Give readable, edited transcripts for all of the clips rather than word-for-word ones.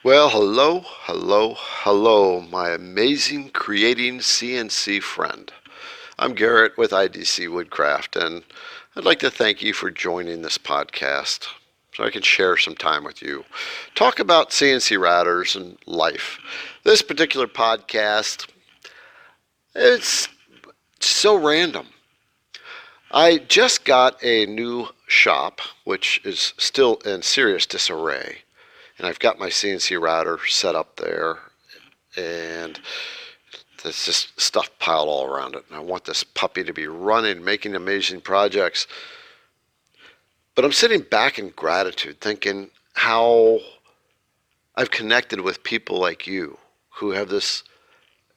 Well, hello, my amazing creating CNC friend. I'm Garrett with IDC Woodcraft, and I'd like to thank you for joining this podcast so I can share some time with you. Talk about CNC routers and life. This particular podcast, it's so random. I just got a new shop, which is still in serious disarray, and I've got my CNC router set up there, and there's just stuff piled all around it. And I want this puppy to be running, making amazing projects. But I'm sitting back in gratitude, thinking how I've connected with people like you who have this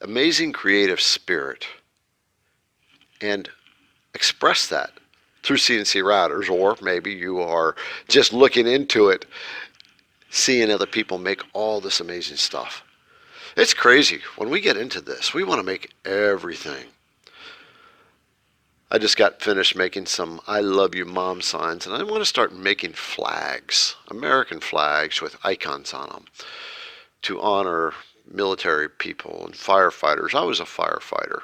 amazing creative spirit and express that through CNC routers, or maybe you are just looking into it, seeing other people make all this amazing stuff. It's crazy. When we get into this, we want to make everything. I just got finished making some I love you mom signs, and I want to start making flags, American flags with icons on them to honor military people and firefighters. I was a firefighter,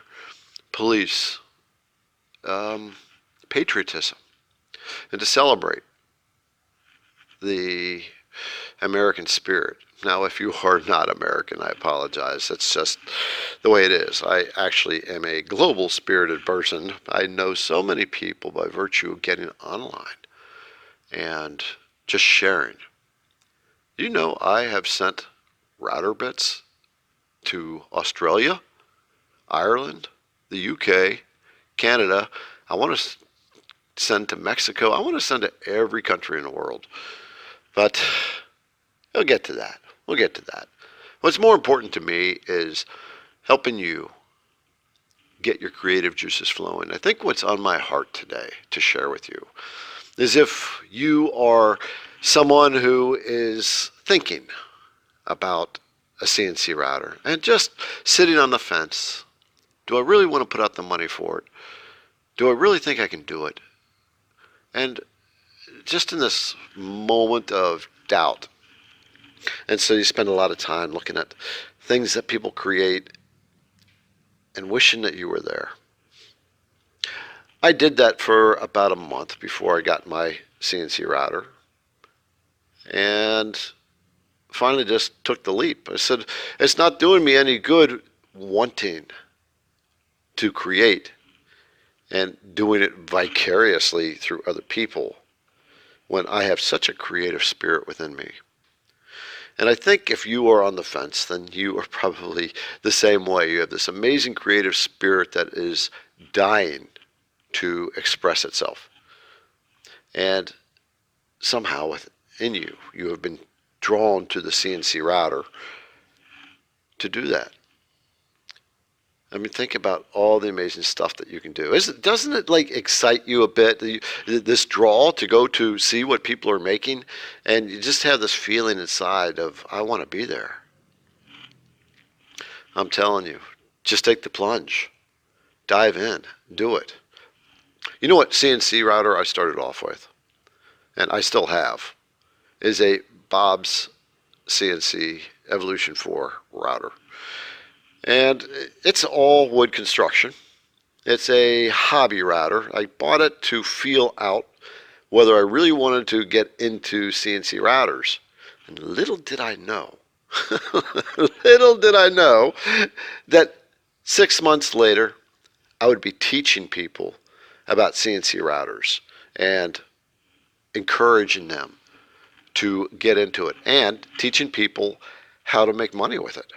police, patriotism, and to celebrate the American spirit. Now, if you are not American, I apologize. That's just the way it is. I actually am a global spirited person. I know so many people by virtue of getting online and just sharing. You know, I have sent router bits to Australia, Ireland, the UK, Canada. I want to send to Mexico. I want to send to every country in the world. But we'll get to that. We'll get to that. What's more important to me is helping you get your creative juices flowing. I think what's on my heart today to share with you is if you are someone who is thinking about a CNC router and just sitting on the fence, do I really want to put out the money for it? Do I really think I can do it? And just in this moment of doubt, and so you spend a lot of time looking at things that people create and wishing that you were there. I did that for about a month before I got my CNC router, and finally just took the leap. I said, it's not doing me any good wanting to create and doing it vicariously through other people when I have such a creative spirit within me. And I think if you are on the fence, then you are probably the same way. You have this amazing creative spirit that is dying to express itself. And somehow within you, you have been drawn to the CNC router to do that. I mean, think about all the amazing stuff that you can do. Doesn't it like excite you a bit, this draw to go to see what people are making? And you just have this feeling inside of, I want to be there. I'm telling you, just take the plunge. Dive in. Do it. You know what CNC router I started off with, and I still have, is a Bob's CNC Evolution 4 router. And it's all wood construction. It's a hobby router. I bought it to feel out whether I really wanted to get into CNC routers. And little did I know, that 6 months later, I would be teaching people about CNC routers and encouraging them to get into it and teaching people how to make money with it.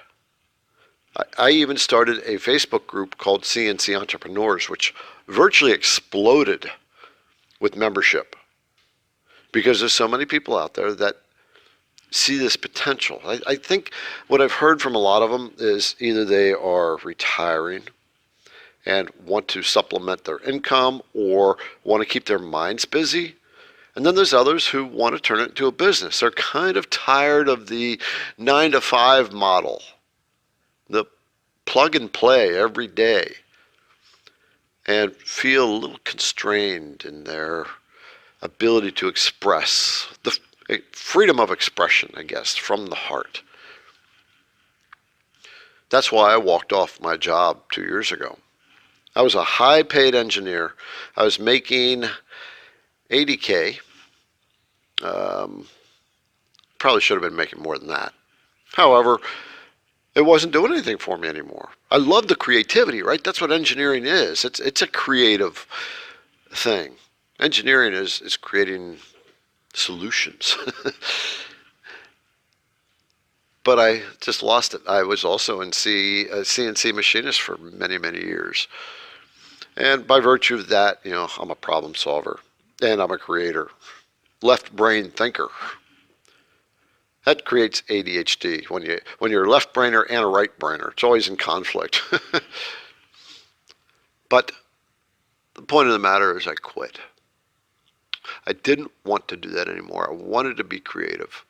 I even started a Facebook group called CNC Entrepreneurs, which virtually exploded with membership because there's so many people out there that see this potential. I think what I've heard from a lot of them is either they are retiring and want to supplement their income or want to keep their minds busy. And then there's others who want to turn it into a business. They're kind of tired of the 9-to-5 model, the plug and play every day, and feel a little constrained in their ability to express the freedom of expression, I guess, from the heart. That's why I walked off my job 2 years ago. I was a high paid engineer. I was making 80K. Um, Probably should have been making more than that. However, it wasn't doing anything for me anymore. I love the creativity, right? That's what engineering is. It's a creative thing. Engineering is creating solutions. But I just lost it. I was also a CNC machinist for many, many years. And by virtue of that, I'm a problem solver and I'm a creator, left brain thinker. That creates ADHD when you're a left brainer and a right brainer. It's always in conflict. But the point of the matter is I quit. I didn't want to do that anymore. I wanted to be creative.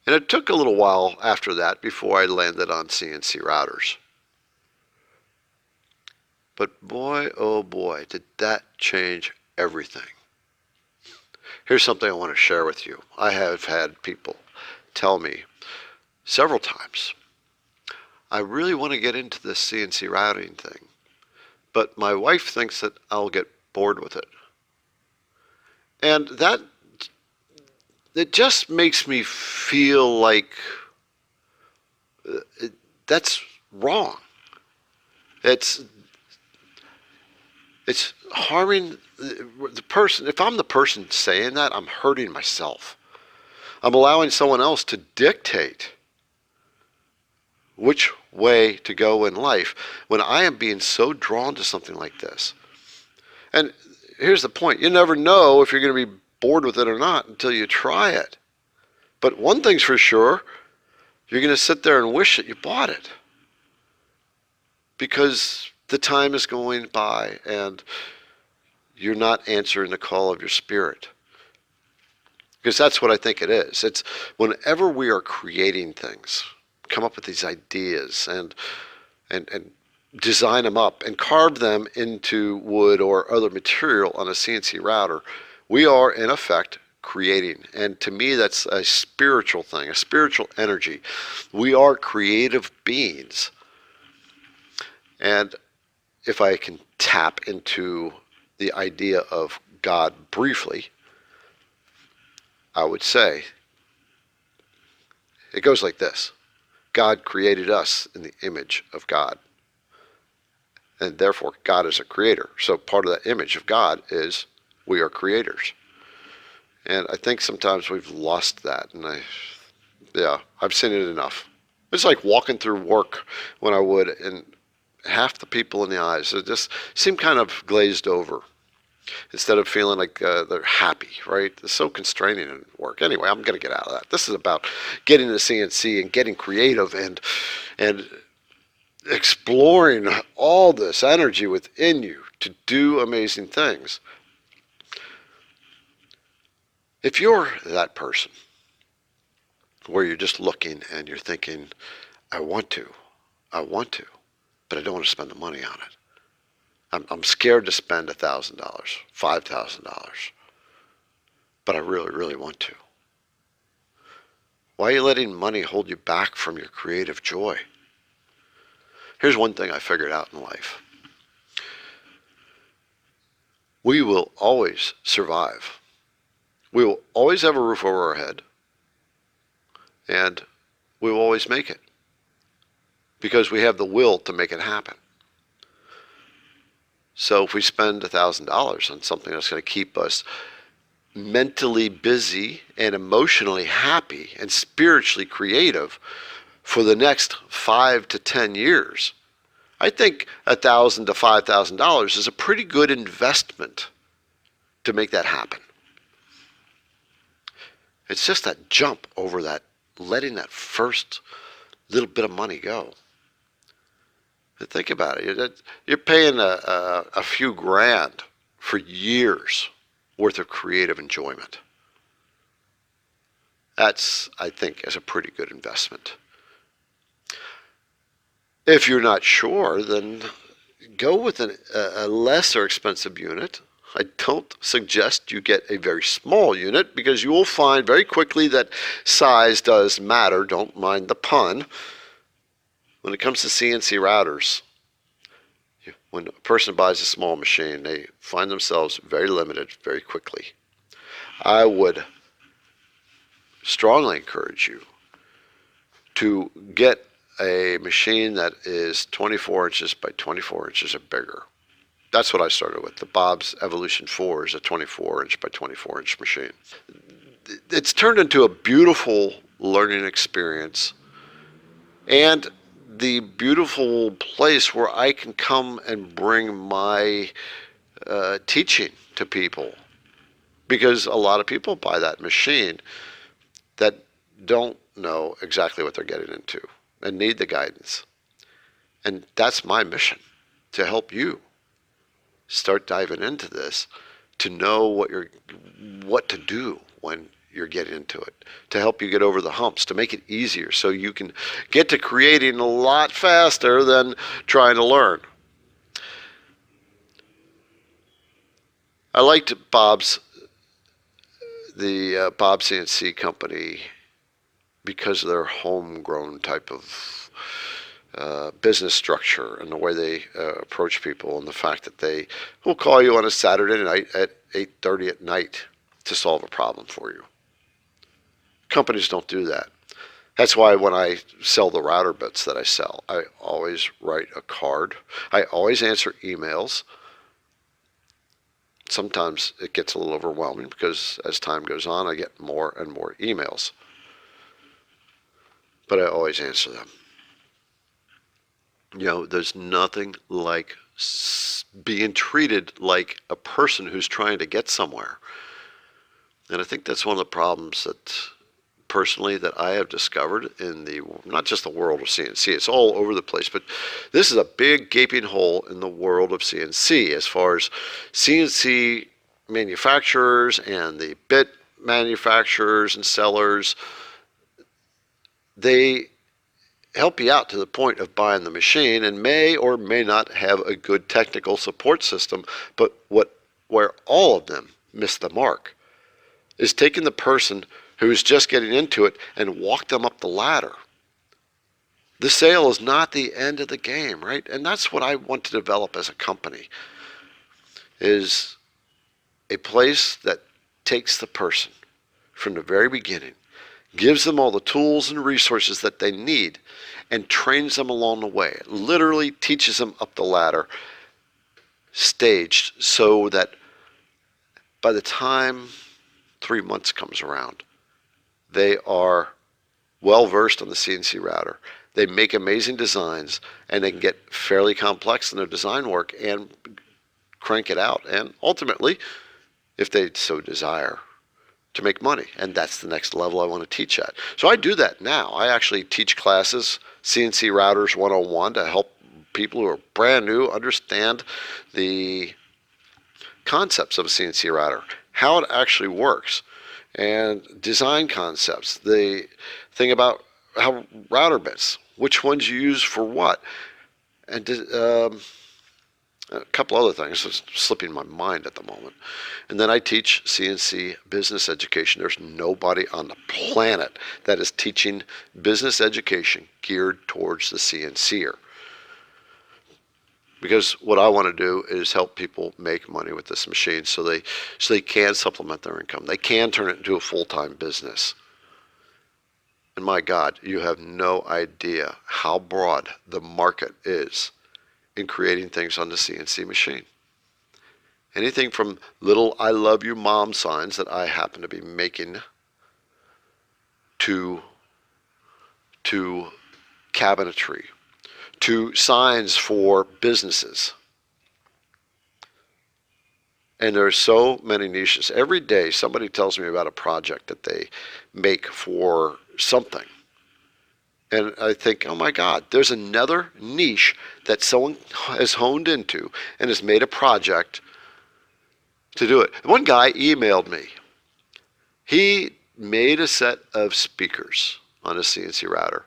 And it took a little while after that before I landed on CNC routers. But boy, oh boy, did that change everything. Here's something I want to share with you. I have had people tell me several times, I really want to get into this CNC routing thing, but my wife thinks that I'll get bored with it. And it just makes me feel like that's wrong. It's harming the person. If I'm the person saying that, I'm hurting myself. I'm allowing someone else to dictate which way to go in life when I am being so drawn to something like this. And here's the point. You never know if you're going to be bored with it or not until you try it. But one thing's for sure, you're going to sit there and wish that you bought it. Because the time is going by and you're not answering the call of your spirit. Because that's what I think it is. It's whenever we are creating things, come up with these ideas and design them up and carve them into wood or other material on a CNC router, we are in effect creating. And to me, that's a spiritual thing, a spiritual energy. We are creative beings. And if I can tap into the idea of God briefly, I would say it goes like this. God created us in the image of God. And therefore, God is a creator. So part of that image of God is we are creators. And I think sometimes we've lost that. And I've seen it enough. It's like walking through work when I would, and half the people in the eyes, they just seem kind of glazed over instead of feeling like they're happy, right? It's so constraining in work. Anyway, I'm going to get out of that. This is about getting to CNC and getting creative and exploring all this energy within you to do amazing things. If you're that person where you're just looking and you're thinking, I want to, but I don't want to spend the money on it. I'm scared to spend $1,000, $5,000, but I really, really want to. Why are you letting money hold you back from your creative joy? Here's one thing I figured out in life. We will always survive. We will always have a roof over our head, and we will always make it because we have the will to make it happen. So if we spend $1,000 on something that's going to keep us mentally busy and emotionally happy and spiritually creative for the next 5 to 10 years, I think $1,000 to $5,000 is a pretty good investment to make that happen. It's just that jump over that, letting that first little bit of money go. But think about it. You're paying a few grand for years worth of creative enjoyment. That's, I think, is a pretty good investment. If you're not sure, then go with a lesser expensive unit. I don't suggest you get a very small unit because you will find very quickly that size does matter. Don't mind the pun. When it comes to CNC routers, when a person buys a small machine, they find themselves very limited very quickly. I would strongly encourage you to get a machine that is 24 inches by 24 inches or bigger. That's what I started with. The Bob's Evolution 4 is a 24 inch by 24 inch machine. It's turned into a beautiful learning experience and the beautiful place where I can come and bring my teaching to people, because a lot of people buy that machine that don't know exactly what they're getting into and need the guidance. And that's my mission, to help you start diving into this, to know what to do when you're getting into it, to help you get over the humps, to make it easier so you can get to creating a lot faster than trying to learn. I liked the Bob CNC company because of their homegrown type of business structure and the way they approach people, and the fact that they will call you on a Saturday night at 8:30 at night to solve a problem for you. Companies don't do that. That's why when I sell the router bits that I sell, I always write a card. I always answer emails. Sometimes it gets a little overwhelming because as time goes on, I get more and more emails. But I always answer them. There's nothing like being treated like a person who's trying to get somewhere. And I think that's one of the problems that personally that I have discovered in not just the world of CNC, it's all over the place, but this is a big gaping hole in the world of CNC as far as CNC manufacturers and the bit manufacturers and sellers. They help you out to the point of buying the machine and may or may not have a good technical support system, but where all of them miss the mark is taking the person who's just getting into it and walk them up the ladder. The sale is not the end of the game, right? And that's what I want to develop as a company, is a place that takes the person from the very beginning, gives them all the tools and resources that they need, and trains them along the way. It literally teaches them up the ladder, staged, so that by the time 3 months comes around, they are well versed on the CNC router. They make amazing designs, and they can get fairly complex in their design work and crank it out. And ultimately, if they so desire, to make money. And that's the next level I want to teach at. So I do that now. I actually teach classes, CNC Routers 101, to help people who are brand new understand the concepts of a CNC router, how it actually works, and design concepts, the thing about how router bits, which ones you use for what, and a couple other things that's slipping my mind at the moment. And then I teach CNC business education. There's nobody on the planet that is teaching business education geared towards the CNCer. Because what I want to do is help people make money with this machine so they can supplement their income. They can turn it into a full-time business. And my God, you have no idea how broad the market is in creating things on the CNC machine. Anything from little "I love you, Mom" signs that I happen to be making to cabinetry, to signs for businesses. And there are so many niches. Every day somebody tells me about a project that they make for something. And I think, oh my God, there's another niche that someone has honed into and has made a project to do it. One guy emailed me. He made a set of speakers on a CNC router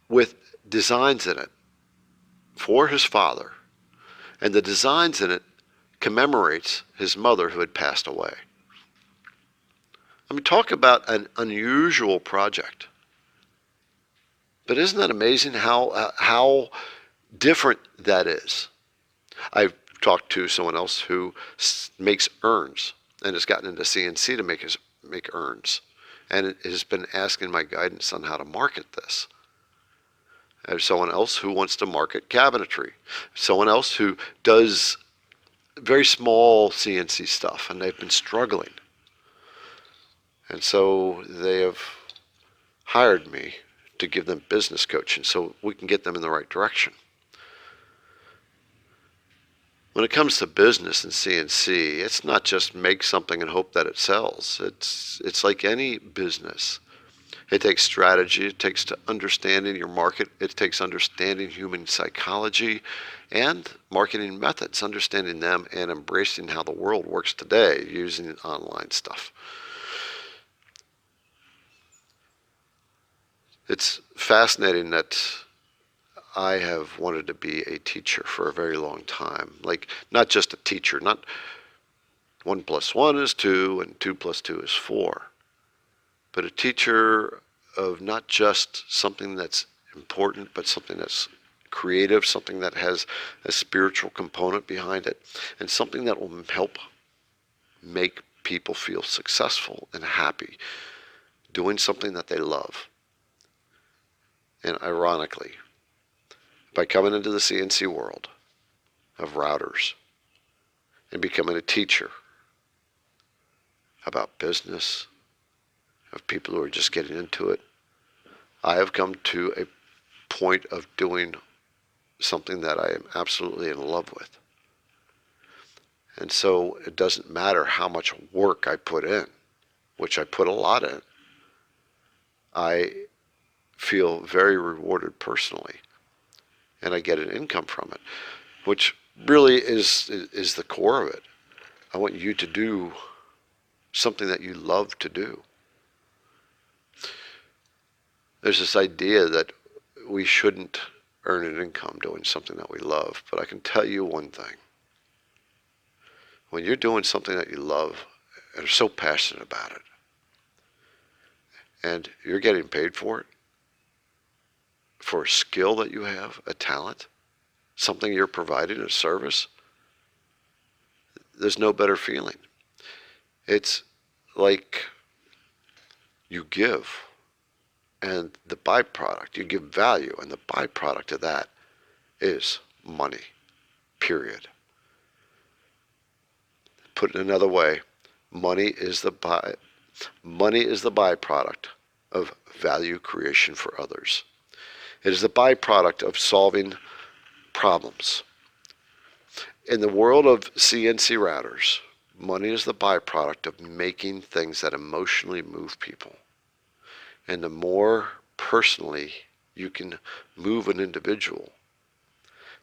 with designs in it for his father. And the designs in it commemorates his mother who had passed away. I mean, talk about an unusual project. But isn't that amazing how different that is? I've talked to someone else who makes urns and has gotten into CNC to make urns, and it has been asking my guidance on how to market this. There's someone else who wants to market cabinetry, someone else who does very small CNC stuff, and they've been struggling. And so they have hired me to give them business coaching so we can get them in the right direction. When it comes to business and CNC, it's not just make something and hope that it sells. It's like any business. It takes strategy. It takes understanding your market. It takes understanding human psychology and marketing methods, understanding them and embracing how the world works today using online stuff. It's fascinating that I have wanted to be a teacher for a very long time. Like, not just a teacher, not 1 + 1 is 2 and 2 + 2 is 4, but a teacher of not just something that's important, but something that's creative, something that has a spiritual component behind it, and something that will help make people feel successful and happy doing something that they love. And ironically, by coming into the CNC world of routers and becoming a teacher about business, of people who are just getting into it, I have come to a point of doing something that I am absolutely in love with. And so it doesn't matter how much work I put in, which I put a lot in. I feel very rewarded personally, and I get an income from it, which really is the core of it. I want you to do something that you love to do. There's this idea that we shouldn't earn an income doing something that we love, but I can tell you one thing. When you're doing something that you love and are so passionate about it, and you're getting paid for it, for a skill that you have, a talent, something you're providing, a service, there's no better feeling. It's like you give, and the byproduct, you give value, and the byproduct of that is money, period. Put it another way, money is the byproduct of value creation for others. It is the byproduct of solving problems. In the world of CNC routers, money is the byproduct of making things that emotionally move people. And the more personally you can move an individual,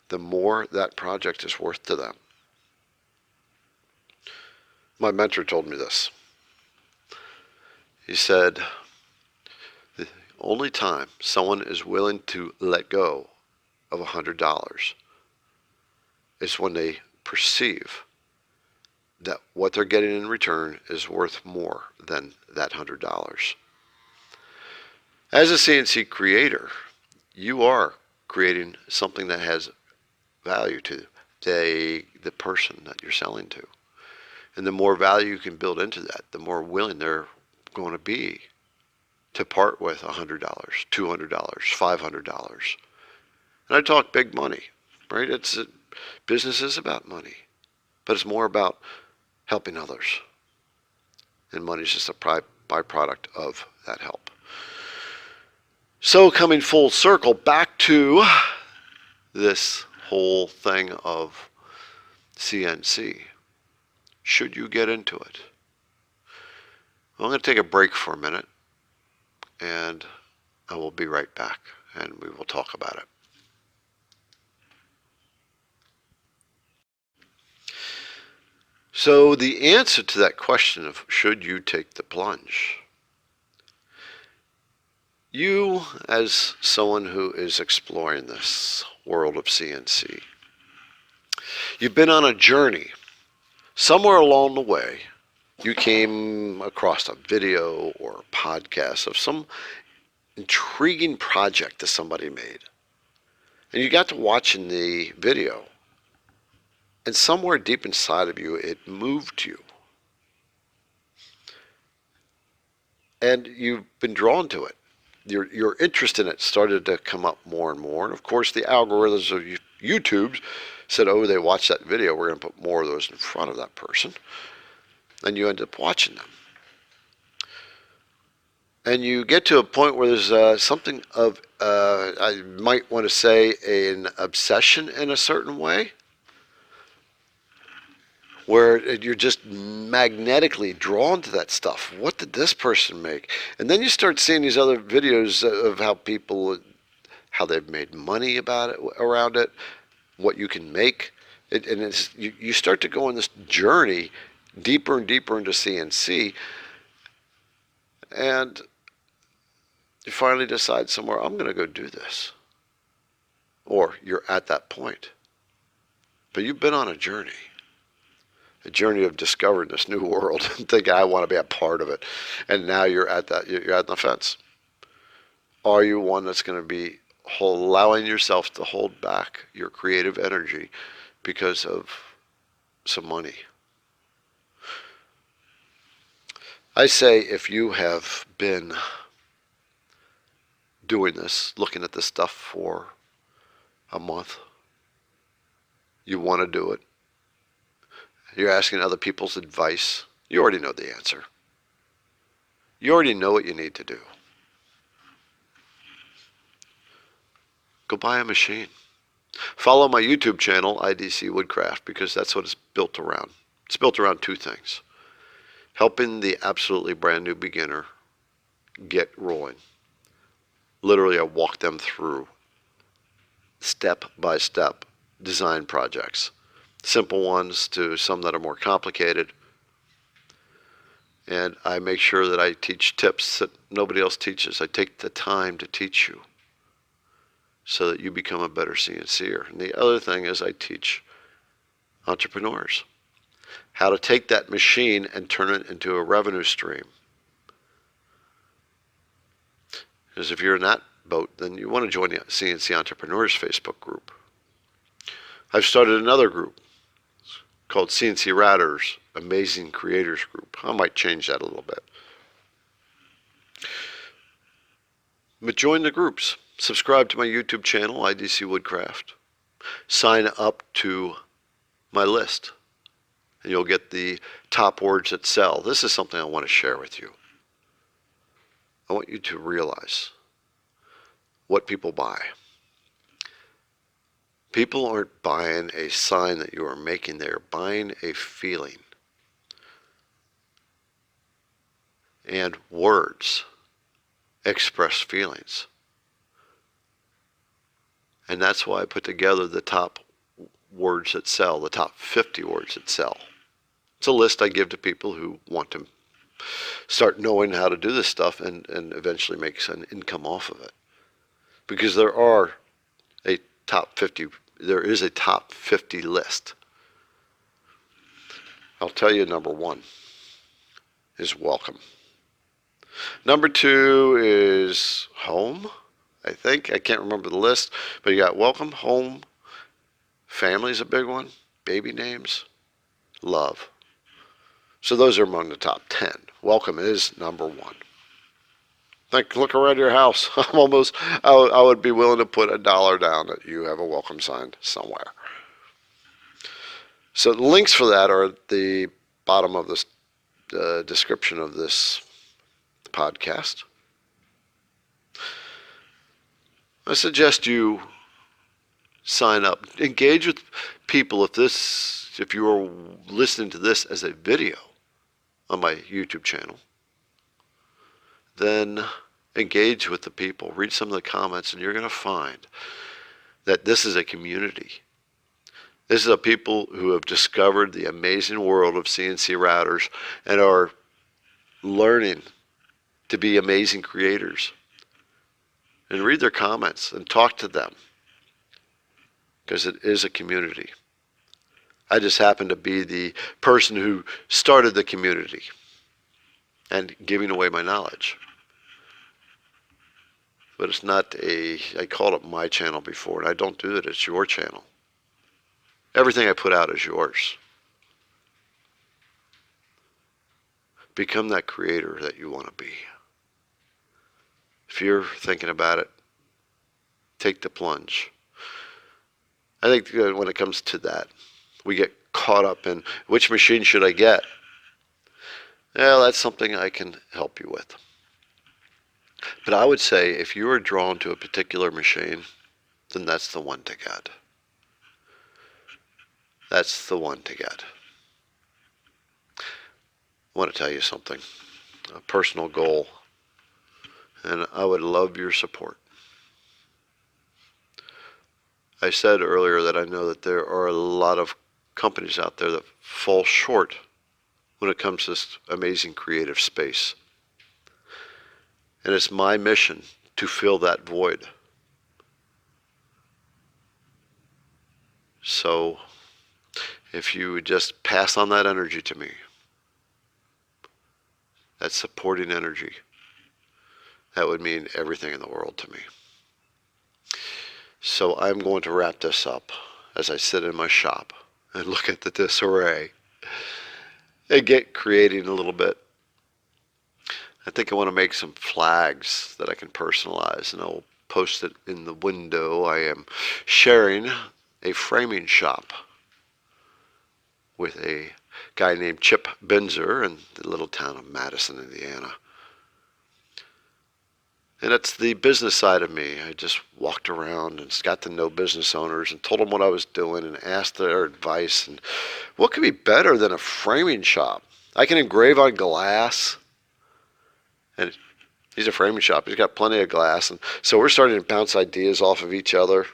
the more that project is worth to them. My mentor told me this. He said, the only time someone is willing to let go of $100 is when they perceive that what they're getting in return is worth more than that $100. As a CNC creator, you are creating something that has value to the person that you're selling to. And the more value you can build into that, the more willing they're going to be to part with $100, $200, $500. And I talk big money, right? Business is about money, but it's more about helping others. And money is just a byproduct of that help. So coming full circle back to this whole thing of CNC. Should you get into it? Well, I'm going to take a break for a minute, and I will be right back, and we will talk about it. So the answer to that question of should you take the plunge? You, as someone who is exploring this world of CNC, you've been on a journey. Somewhere along the way, you came across a video or a podcast of some intriguing project that somebody made. And you got to watching the video, and somewhere deep inside of you, it moved you. And you've been drawn to it. Your interest in it started to come up more and more. And of course, the algorithms of YouTube said, oh, they watched that video, we're going to put more of those in front of that person. And you end up watching them. And you get to a point where there's something of, I might want to say, an obsession in a certain way, where you're just magnetically drawn to that stuff. What did this person make? And then you start seeing these other videos of how they've made money around it, what you can make. And you start to go on this journey deeper and deeper into CNC, and you finally decide somewhere, I'm going to go do this. Or you're at that point. But you've been on a journey of discovering this new world and thinking, I want to be a part of it. And now you're at the fence. Are you one that's going to be allowing yourself to hold back your creative energy because of some money? I say, if you have been doing this, looking at this stuff for a month, you want to do it, you're asking other people's advice, you already know the answer. You already know what you need to do. Go buy a machine. Follow my YouTube channel, IDC Woodcraft, because that's what it's built around. It's built around two things: helping the absolutely brand new beginner get rolling. Literally, I walk them through step-by-step design projects. Simple ones to some that are more complicated. And I make sure that I teach tips that nobody else teaches. I take the time to teach you so that you become a better CNCer. And the other thing is, I teach entrepreneurs how to take that machine and turn it into a revenue stream. Because if you're in that boat, then you want to join the CNC Entrepreneurs Facebook group. I've started another group called CNC Routers Amazing Creators Group. I might change that a little bit. But join the groups. Subscribe to my YouTube channel, IDC Woodcraft. Sign up to my list, and you'll get the top words that sell. This is something I want to share with you. I want you to realize what people buy. People aren't buying a sign that you are making. They are buying a feeling. And words express feelings. And that's why I put together the top words that sell, the top 50 words that sell. It's a list I give to people who want to start knowing how to do this stuff and eventually make an income off of it. Because there is a top 50 list. I'll tell you, number one is welcome. Number two is home, I think. I can't remember the list, but you got welcome, home, family's a big one, baby names, love. So those are among the top 10. Welcome is number one. Look around your house. I would be willing to put $1 down that you have a welcome sign somewhere. So the links for that are at the bottom of this description of this podcast. I suggest you sign up. Engage with people. If you are listening to this as a video on my YouTube channel, then engage with the people. Read some of the comments, and you're going to find that this is a community. This is a people who have discovered the amazing world of CNC routers and are learning to be amazing creators. And read their comments and talk to them, because it is a community. I just happen to be the person who started the community and giving away my knowledge. but it's not I called it my channel before, and I don't do it. It's your channel. Everything I put out is yours. Become that creator that you want to be. If you're thinking about it, take the plunge. I think when it comes to that, we get caught up in which machine should I get? Well, that's something I can help you with. But I would say if you are drawn to a particular machine, then that's the one to get. That's the one to get. I want to tell you something, a personal goal, and I would love your support. I said earlier that I know that there are a lot of companies out there that fall short when it comes to this amazing creative space. And it's my mission to fill that void. So if you would just pass on that energy to me, that supporting energy, that would mean everything in the world to me. So I'm going to wrap this up as I sit in my shop and look at the disarray and get creating a little bit. I think I want to make some flags that I can personalize, and I'll post it in the window. I am sharing a framing shop with a guy named Chip Benzer in the little town of Madison, Indiana. And it's the business side of me. I just walked around and got to know business owners and told them what I was doing and asked their advice. And what could be better than a framing shop? I can engrave on glass. And he's a framing shop. He's got plenty of glass. And so we're starting to bounce ideas off of each other.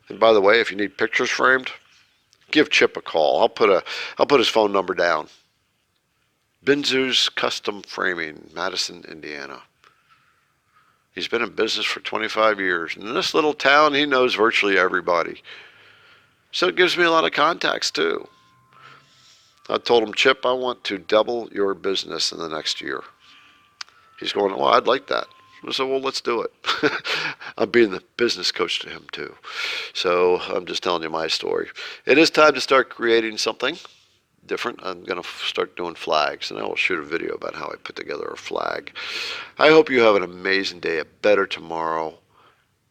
And by the way, if you need pictures framed, give Chip a call. I'll put his phone number down. Benzer's Custom Framing, Madison, Indiana. He's been in business for 25 years. And in this little town, he knows virtually everybody. So it gives me a lot of contacts too. I told him, Chip, I want to double your business in the next year. He's going, well, I'd like that. I said, well, let's do it. I'm being the business coach to him too. So I'm just telling you my story. It is time to start creating something different. I'm going to start doing flags, and I will shoot a video about how I put together a flag. I hope you have an amazing day, a better tomorrow,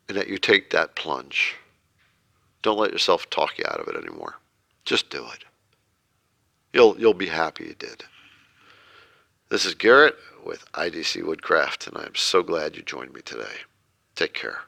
and that you take that plunge. Don't let yourself talk you out of it anymore. Just do it. You'll be happy you did. This is Garrett with IDC Woodcraft, and I am so glad you joined me today. Take care.